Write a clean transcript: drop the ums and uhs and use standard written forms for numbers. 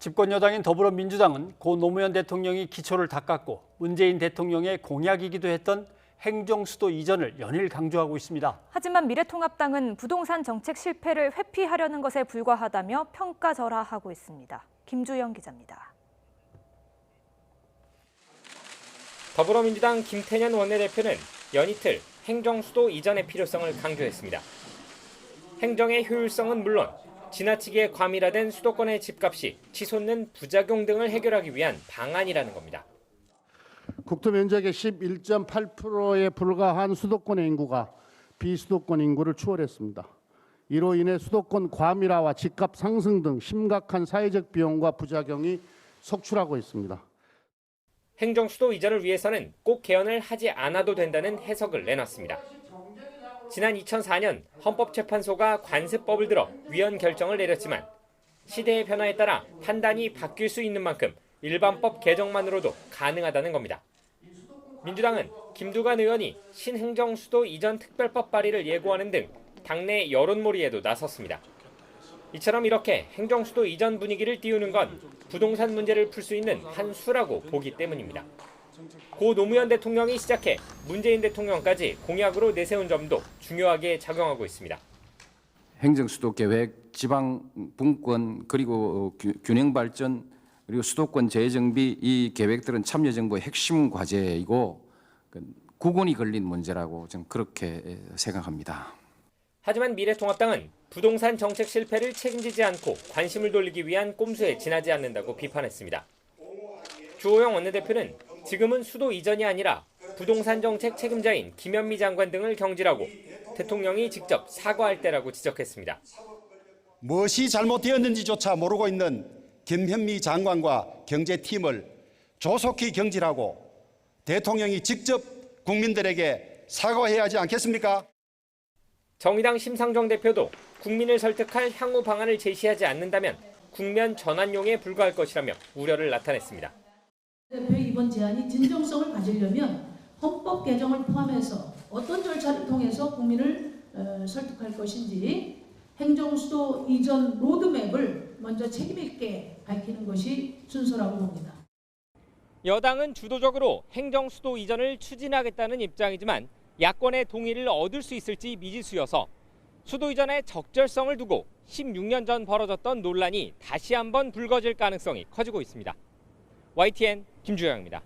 집권 여당인 더불어민주당은 고 노무현 대통령이 기초를 닦았고 문재인 대통령의 공약이기도 했던 행정수도 이전을 연일 강조하고 있습니다. 하지만 미래통합당은 부동산 정책 실패를 회피하려는 것에 불과하다며 평가절하하고 있습니다. 김주영 기자입니다. 더불어민주당 김태년 원내대표는 연이틀 행정수도 이전의 필요성을 강조했습니다. 행정의 효율성은 물론 지나치게 과밀화된 수도권의 집값이 치솟는 부작용 등을 해결하기 위한 방안이라는 겁니다. 국토 면적의 11.8%에 불과한 수도권의 인구가 비수도권 인구를 추월했습니다. 이로 인해 수도권 과밀화와 집값 상승 등 심각한 사회적 비용과 부작용이 속출하고 있습니다. 행정수도 이전을 위해서는 꼭 개헌을 하지 않아도 된다는 해석을 내놨습니다. 지난 2004년 헌법재판소가 관습법을 들어 위헌 결정을 내렸지만 시대의 변화에 따라 판단이 바뀔 수 있는 만큼 일반법 개정만으로도 가능하다는 겁니다. 민주당은 김두관 의원이 신행정수도 이전 특별법 발의를 예고하는 등 당내 여론몰이에도 나섰습니다. 이처럼 이렇게 행정수도 이전 분위기를 띄우는 건 부동산 문제를 풀 수 있는 한 수라고 보기 때문입니다. 고 노무현 대통령이 시작해 문재인 대통령까지 공약으로 내세운 점도 중요하게 작용하고 있습니다. 행정수도 계획, 지방 분권, 그리고 균형 발전, 그리고 수도권 재정비 이 계획들은 참여정부의 핵심 과제이고 국원이 걸린 문제라고 저는 그렇게 생각합니다. 하지만 미래통합당은 부동산 정책 실패를 책임지지 않고 관심을 돌리기 위한 꼼수에 지나지 않는다고 비판했습니다. 주호영 원내대표는 지금은 수도 이전이 아니라 부동산 정책 책임자인 김현미 장관 등을 경질하고 대통령이 직접 사과할 때라고 지적했습니다. 무엇이 잘못되었는지조차 모르고 있는 김현미 장관과 경제팀을 조속히 경질하고 대통령이 직접 국민들에게 사과해야 하지 않겠습니까? 정의당 심상정 대표도 국민을 설득할 향후 방안을 제시하지 않는다면 국면 전환용에 불과할 것이라며 우려를 나타냈습니다. 대표의 이번 제안이 진정성을 가지려면 헌법 개정을 포함해서 어떤 절차를 통해서 국민을 설득할 것인지 행정수도 이전 로드맵을 먼저 책임 있게 밝히는 것이 순서라고 봅니다. 여당은 주도적으로 행정수도 이전을 추진하겠다는 입장이지만 야권의 동의를 얻을 수 있을지 미지수여서 수도 이전의 적절성을 두고 16년 전 벌어졌던 논란이 다시 한번 불거질 가능성이 커지고 있습니다. YTN 김주영입니다.